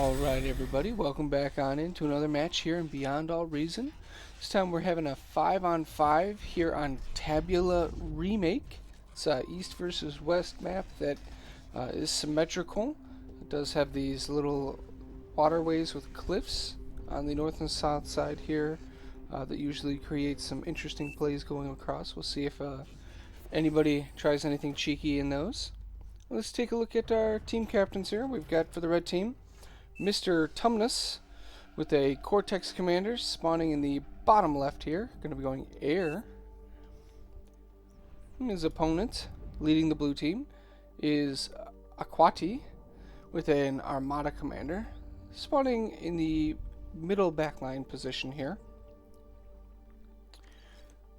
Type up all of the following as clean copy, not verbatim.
Alright everybody, welcome back on into another match here in Beyond All Reason. This time we're having a 5-on-5 here on Tabula Remake. It's a east versus west map that is symmetrical. It does have these little waterways with cliffs on the north and south side here that usually create some interesting plays going across. We'll see if anybody tries anything cheeky in those. Let's take a look at our team captains here. We've got for the red team Mr. Tumnus with a Cortex Commander spawning in the bottom left here. Going to be going air. His opponent, leading the blue team, is Aquati with an Armada Commander spawning in the middle backline position here.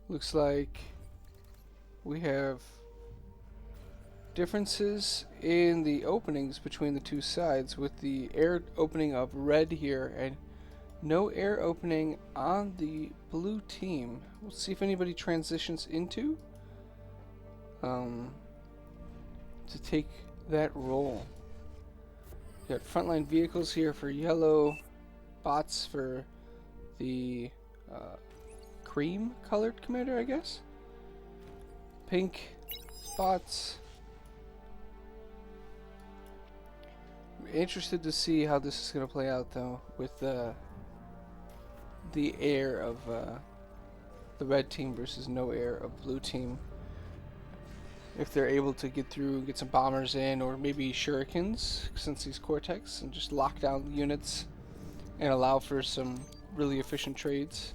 Looks like we have differences in the openings between the two sides, with the air opening of red here and no air opening on the blue team. We'll see if anybody transitions into to take that role. Got frontline vehicles here for yellow, bots for the cream colored commander, I guess. Pink spots. Interested to see how this is going to play out though, with the air of the red team versus no air of blue team. If they're able to get through, get some bombers in, or maybe shurikens since these Cortex, and just lock down units and allow for some really efficient trades.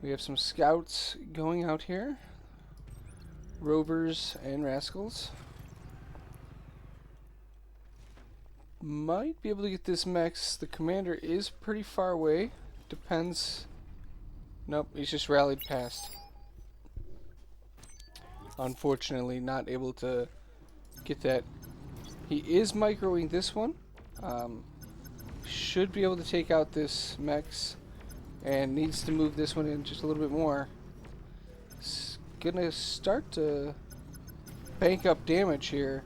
We have some scouts going out here, rovers and rascals. Might be able to get this mechs. The commander is pretty far away. Depends. Nope, he's just rallied past. Unfortunately, not able to get that. He is microing this one. Should be able to take out this mechs, and needs to move this one in just a little bit more. It's gonna start to bank up damage here.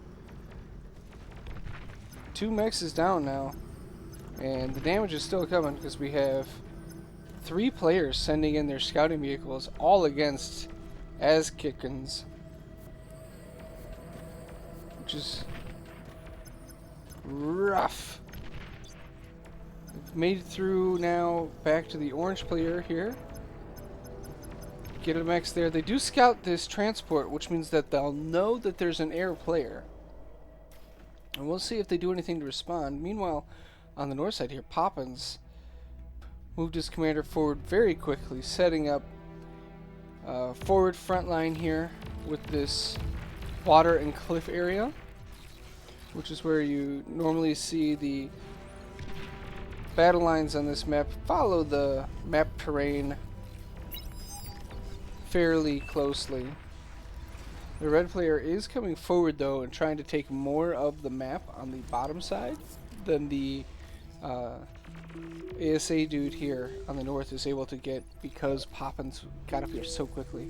2 mechs is down now, and the damage is still coming because we have 3 players sending in their scouting vehicles, all against Azkikans, which is rough. We've made it through now back to the orange player here. Get a mechs there. They do scout this transport, which means that they'll know that there's an air player. And we'll see if they do anything to respond. Meanwhile, on the north side here, Poppins moved his commander forward very quickly, setting up forward front line here with this water and cliff area, which is where you normally see the battle lines on this map follow the map terrain fairly closely. The red player is coming forward though and trying to take more of the map on the bottom side than the ASA dude here on the north is able to get, because Poppins got up here so quickly.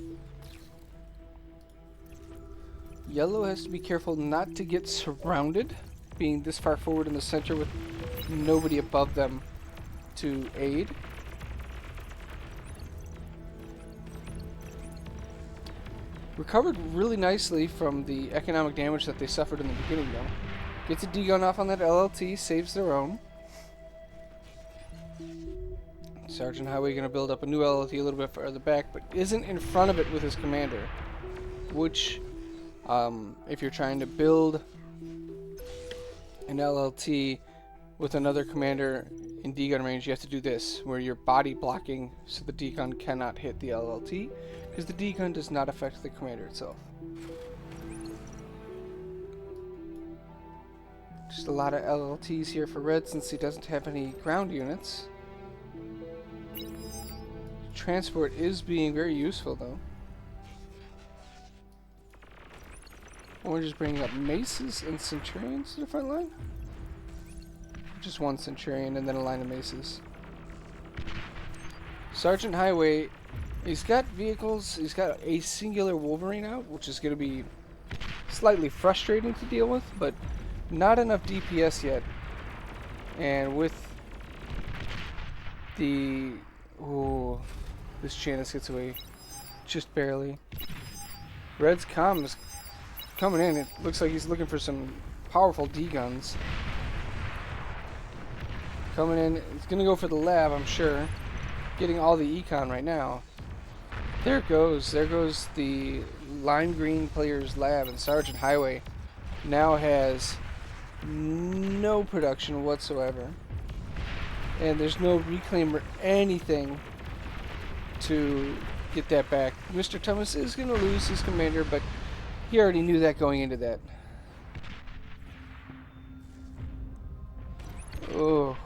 Yellow has to be careful not to get surrounded, being this far forward in the center with nobody above them to aid. Recovered really nicely from the economic damage that they suffered in the beginning though. Gets a D-gun off on that LLT, saves their own. Sergeant Highway going to build up a new LLT a little bit further back, but isn't in front of it with his commander. Which, if you're trying to build an LLT with another commander in D-gun range, you have to do this, where you're body blocking so the D-gun cannot hit the LLT, because the D-gun does not affect the commander itself. Just a lot of LLTs here for red since he doesn't have any ground units. Transport is being very useful though. Orange is bringing up maces and centurions to the front line. Just one centurion and then a line of maces. Sergeant Highway, he's got vehicles, he's got a singular Wolverine out, which is going to be slightly frustrating to deal with, but Not enough DPS yet. And with the... Ooh, this Janice gets away just barely. Red's comm is coming in. It looks like he's looking for some powerful D-guns. Coming in. He's going to go for the lab, I'm sure. Getting all the econ right now. There it goes. There goes the lime green player's lab, and Sergeant Highway now has no production whatsoever. And there's no reclaim or anything to get that back. Mr. Thomas is going to lose his commander, but he already knew that going into that. Oh.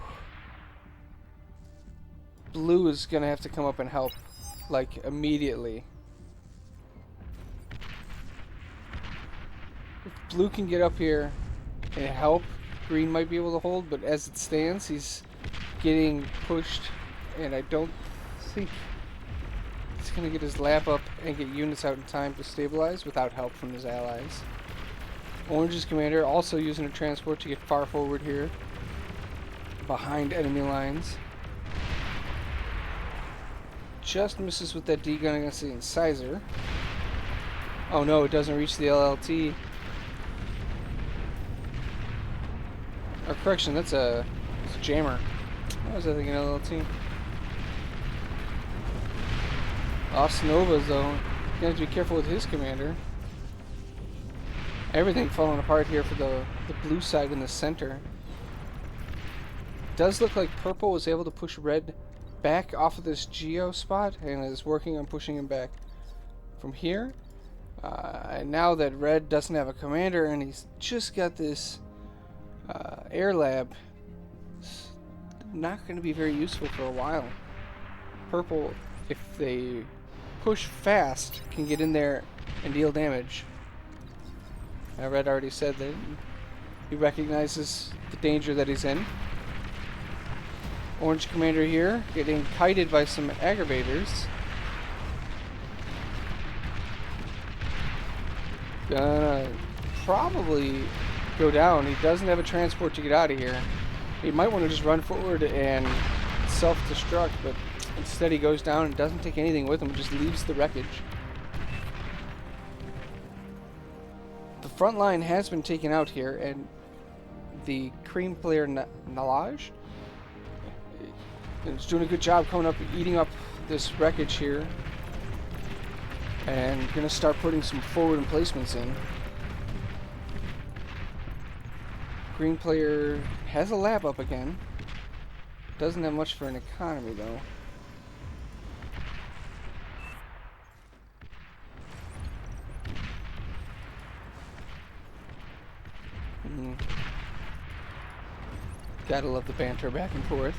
Blue is going to have to come up and help, like, immediately. If Blue can get up here and help, Green might be able to hold, but as it stands, he's getting pushed, and I don't think he's going to get his lap up and get units out in time to stabilize without help from his allies. Orange's commander also using a transport to get far forward here, behind enemy lines. Just misses with that D-gun against the incisor. Oh no, it doesn't reach the LLT. Or correction, it's a jammer. What was I thinking, LLT? Off Novas though. You have to be careful with his commander. Everything falling apart here for the blue side in the center. Does look like purple was able to push red back off of this geo spot and is working on pushing him back from here. And now that red doesn't have a commander and he's just got this air lab, it's not going to be very useful for a while. Purple, if they push fast, can get in there and deal damage. Now red already said that he recognizes the danger that he's in. Orange commander here, getting kited by some aggravators. Gonna probably go down. He doesn't have a transport to get out of here. He might want to just run forward and self-destruct, but instead he goes down and doesn't take anything with him, just leaves the wreckage. The front line has been taken out here, and the cream player Nalaj is doing a good job coming up, eating up this wreckage here, and gonna start putting some forward emplacements in. Green player has a lab up again. Doesn't have much for an economy though. Gotta love the banter back and forth.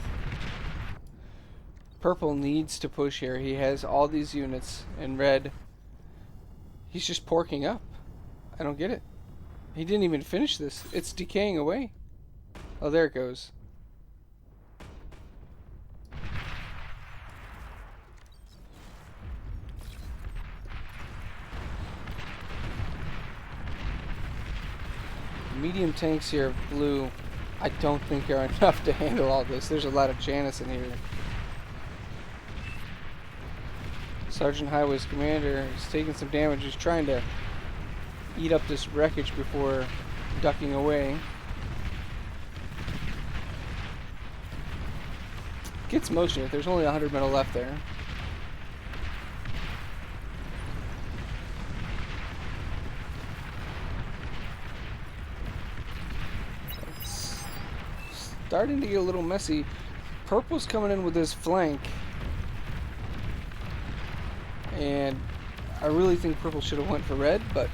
Purple needs to push here. He has all these units, and red, he's just porking up. I don't get it. He didn't even finish this. It's decaying away. Oh, there it goes. Medium tanks here of blue, I don't think are enough to handle all this. There's a lot of Janice in here. Sergeant Highway's commander is taking some damage. He's trying to eat up this wreckage before ducking away. Gets most of it. There's only 100 metal left there. It's starting to get a little messy. Purple's coming in with his flank. And I really think purple should have went for red, but...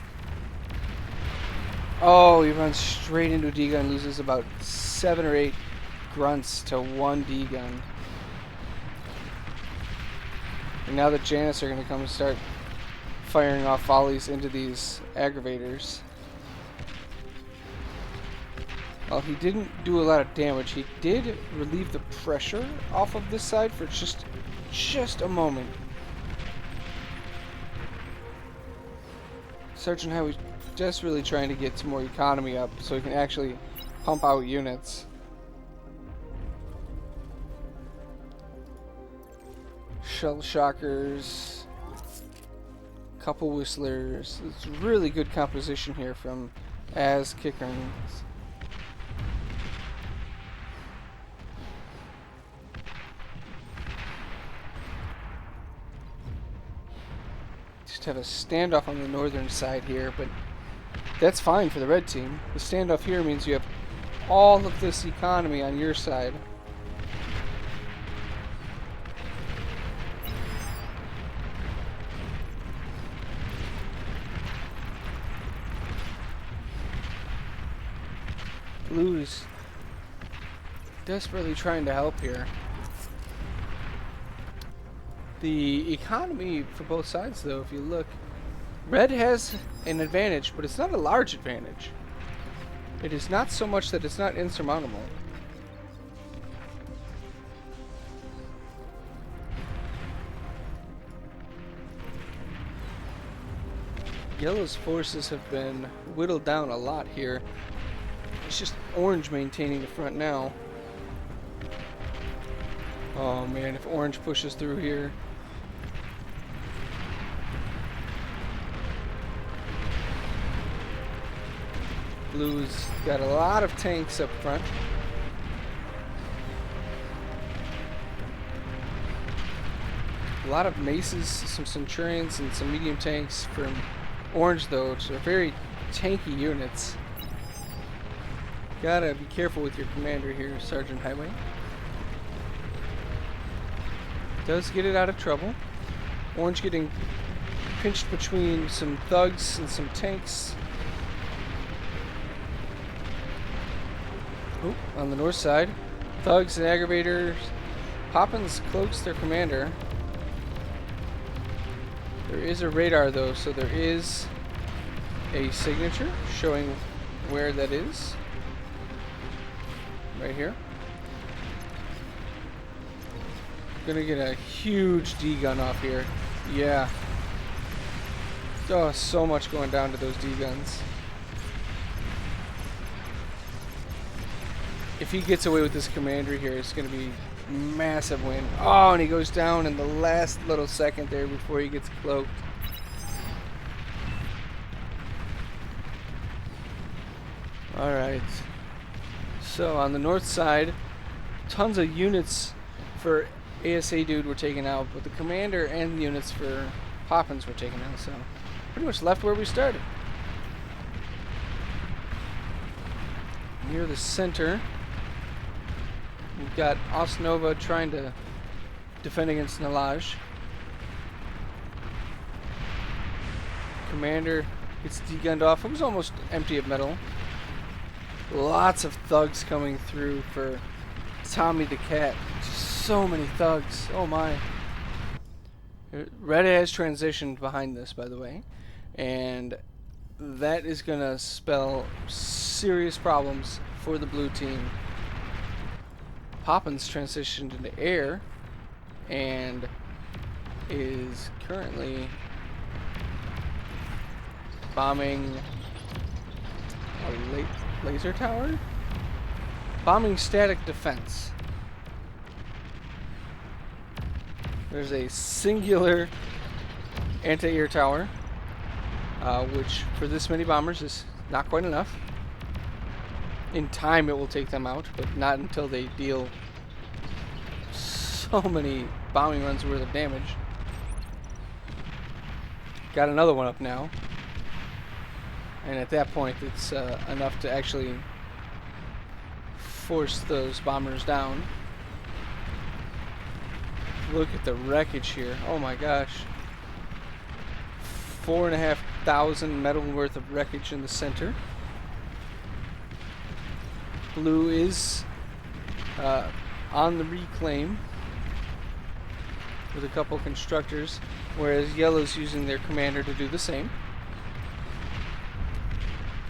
Oh, he runs straight into a D-gun, loses about 7 or 8 grunts to 1 D-gun. And now the Janice are going to come and start firing off volleys into these aggravators. Well, he didn't do a lot of damage. He did relieve the pressure off of this side for just a moment. Sergeant Highway just really trying to get some more economy up so he can actually pump out units. Shell shockers, couple whistlers. It's really good composition here from Az Kickerns. Just have a standoff on the northern side here, but that's fine for the red team. The standoff here means you have all of this economy on your side. Blue is desperately trying to help here. The economy for both sides, though, if you look, red has an advantage, but it's not a large advantage. It is not so much that it's not insurmountable. Yellow's forces have been whittled down a lot here. It's just orange maintaining the front now. Oh man, if orange pushes through here. Blue's got a lot of tanks up front. A lot of maces, some centurions, and some medium tanks from orange, though, which are very tanky units. Gotta be careful with your commander here, Sergeant Highway. Does get it out of trouble. Orange getting pinched between some thugs and some tanks. Oop, on the north side, thugs and aggravators. Poppins cloaks their commander. There is a radar, though, so there is a signature showing where that is. Right here. Gonna get a huge D-gun off here. Yeah. Oh, so much going down to those D-guns. If he gets away with this commander here, it's gonna be massive win. Oh, and he goes down in the last little second there before he gets cloaked. Alright. So on the north side, tons of units for ASA dude were taken out, but the commander and the units for Poppins were taken out, so pretty much left where we started. Near the center, we've got Osnova trying to defend against Nalaj. Commander gets degunned off. It was almost empty of metal. Lots of thugs coming through for Tommy the Cat. So many thugs. Oh my. Red has transitioned behind this, by the way. And that is going to spell serious problems for the blue team. Poppins transitioned into air and is currently bombing a laser tower? Bombing static defense. There's a singular anti-air tower, which for this many bombers is not quite enough. In time it will take them out, but not until they deal so many bombing runs worth of damage. Got another one up now. And at that point, it's enough to actually force those bombers down. Look at the wreckage here. Oh my gosh. 4,500 metal worth of wreckage in the center. Blue is on the reclaim with a couple constructors, whereas yellow's using their commander to do the same.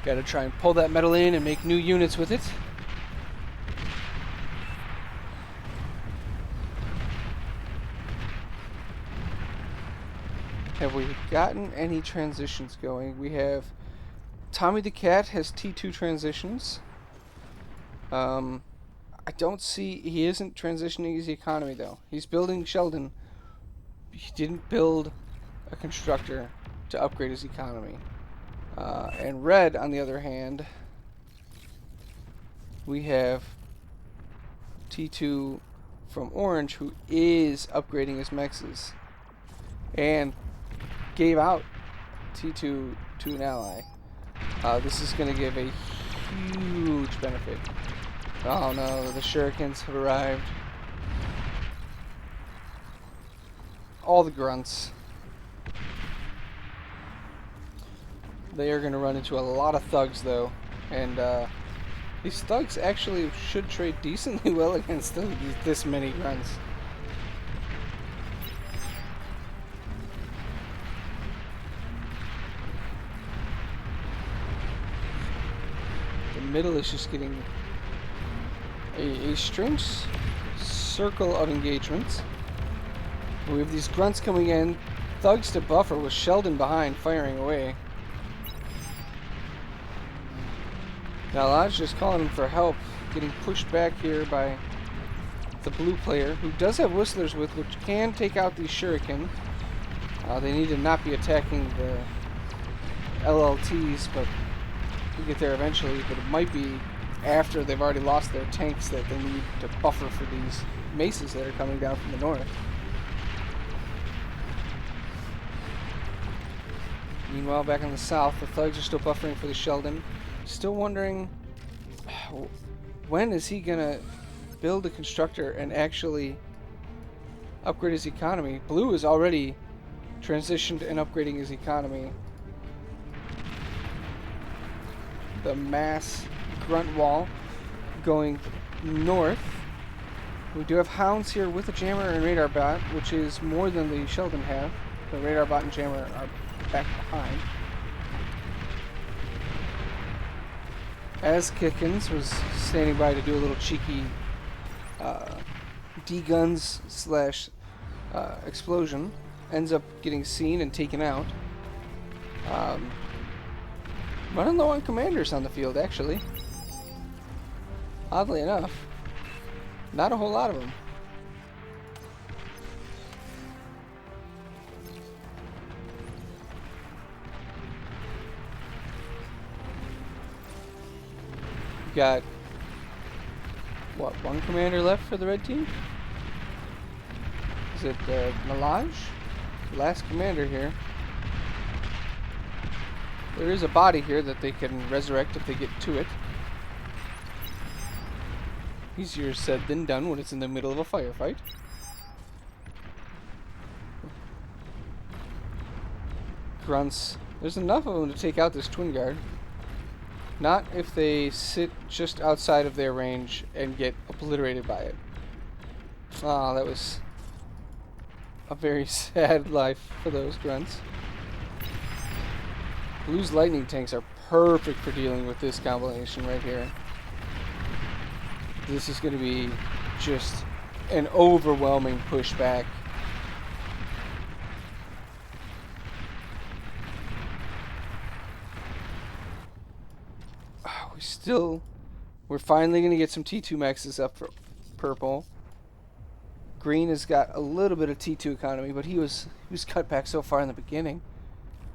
Gotta try and pull that metal in and make new units with it. Have we gotten any transitions going? We have Tommy the Cat has T2 transitions. I don't see... He isn't transitioning his economy, though. He's building Sheldon. He didn't build a constructor to upgrade his economy. And Red, on the other hand, we have T2 from Orange, who is upgrading his mexes. And gave out T2 to an ally. This is going to give a huge benefit. Oh no, the shurikens have arrived. All the grunts. They are going to run into a lot of thugs though. And these thugs actually should trade decently well against this many grunts. The middle is just getting a strange circle of engagements. We have these grunts coming in, thugs to buffer with Sheldon behind firing away. Now Lodge just calling him for help, getting pushed back here by the blue player, who does have whistlers with, which can take out these shuriken. They need to not be attacking the LLTs, but we'll get there eventually. But it might be after they've already lost their tanks that they need to buffer for these maces that are coming down from the north. Meanwhile, back in the south, the thugs are still buffering for the Sheldon. Still wondering, when is he gonna build a constructor and actually upgrade his economy? Blue is already transitioned and upgrading his economy. The mass grunt wall going north. We do have hounds here with a jammer and radar bot, which is more than the Sheldon have. The radar bot and jammer are back behind. As Kickens was standing by to do a little cheeky D-guns slash explosion, ends up getting seen and taken out. Running low on commanders on the field, actually. Oddly enough, not a whole lot of them. Got, what, one commander left for the red team? Is it Melange? Last commander here. There is a body here that they can resurrect if they get to it. Easier said than done when it's in the middle of a firefight. Grunts. There's enough of them to take out this twin guard. Not if they sit just outside of their range and get obliterated by it. Ah, that was a very sad life for those grunts. Blue's lightning tanks are perfect for dealing with this combination right here. This is going to be just an overwhelming pushback. We're finally going to get some T2 maxes up for purple. Green has got a little bit of T2 economy, but he was cut back so far in the beginning.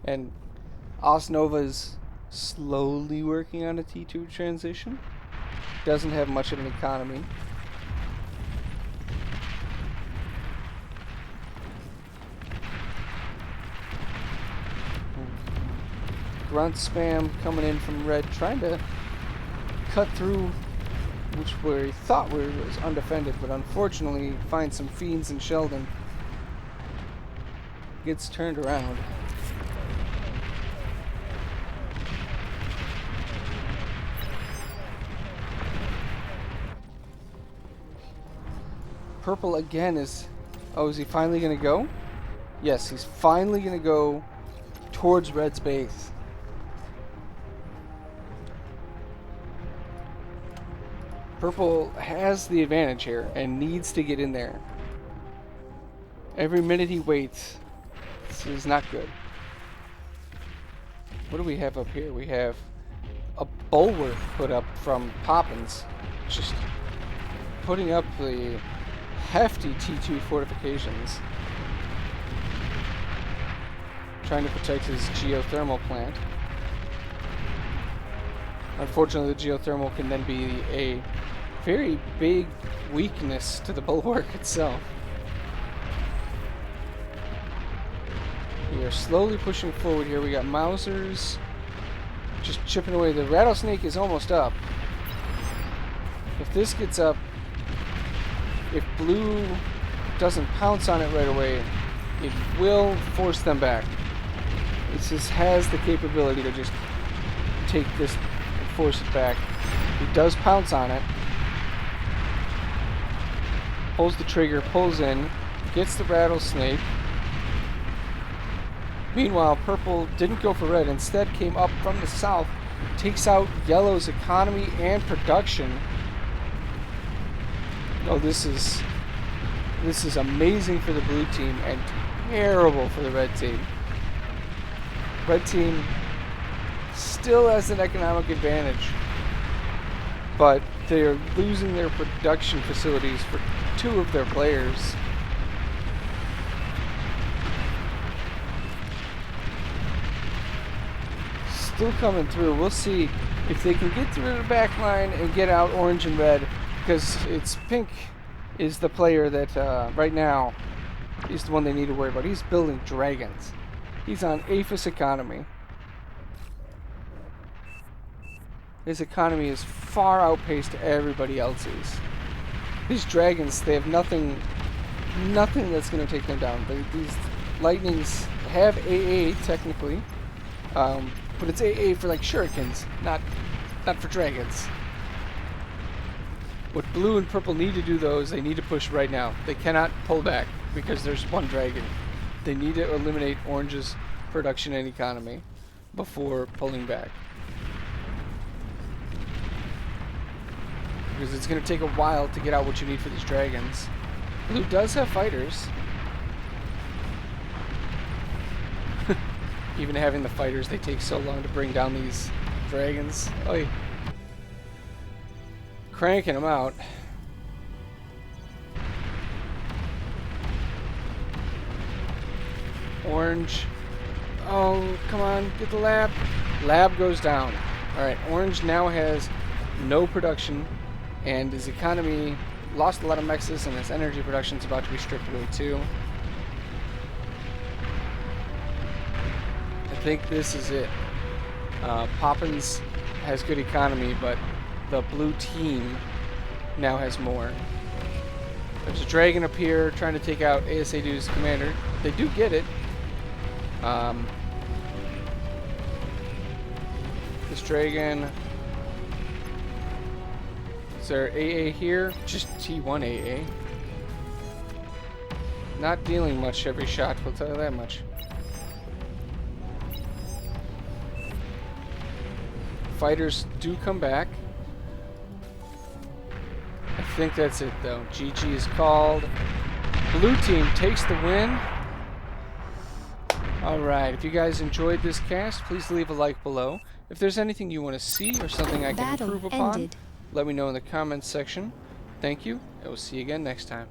And Osnova is slowly working on a T2 transition. Doesn't have much of an economy. Grunt spam coming in from red, trying to cut through where he thought was undefended, but unfortunately finds some fiends in Sheldon. Gets turned around. Purple again is... Oh, is he finally going to go? Yes, he's finally going to go towards red's base. Purple has the advantage here and needs to get in there. Every minute he waits, this is not good. What do we have up here? We have bulwark put up from Poppins. Just putting up the hefty T2 fortifications. Trying to protect his geothermal plant. Unfortunately, the geothermal can then be a very big weakness to the bulwark itself. We are slowly pushing forward here. We got Mausers just chipping away. The rattlesnake is almost up. If this gets up, if blue doesn't pounce on it right away, it will force them back. It just has the capability to just take this and force it back. It does pounce on it. Pulls the trigger, pulls in, gets the rattlesnake. Meanwhile, purple didn't go for red, instead came up from the south, takes out yellow's economy and production. Oh, this is amazing for the blue team and terrible for the red team. Red team still has an economic advantage, but they are losing their production facilities for 2 of their players. Still coming through. We'll see if they can get through the back line and get out orange and red, because it's pink is the player that right now is the one they need to worry about. He's building dragons. He's on APHIS economy. His economy is far outpaced everybody else's. These dragons, they have nothing that's going to take them down. These lightnings have AA technically, but it's AA for like shurikens, not for dragons. What blue and purple need to do though is they need to push right now. They cannot pull back because there's one dragon. They need to eliminate orange's production and economy before pulling back. Because it's going to take a while to get out what you need for these dragons. Blue does have fighters. Even having the fighters, they take so long to bring down these dragons. Oy. Cranking them out. Orange. Oh, come on, get the lab. Lab goes down. Alright, orange now has no production, and his economy lost a lot of mexes, and his energy production is about to be stripped away too. I think this is it. Poppins has good economy, but the blue team now has more. There's a dragon up here trying to take out ASADU's commander. They do get it. This dragon. Is there AA here? Just T1 AA. Not dealing much every shot, we'll tell you that much. Fighters do come back. I think that's it though. GG is called. Blue team takes the win. Alright, if you guys enjoyed this cast, please leave a like below. If there's anything you want to see or something I can improve upon, let me know in the comments section. Thank you, and we'll see you again next time.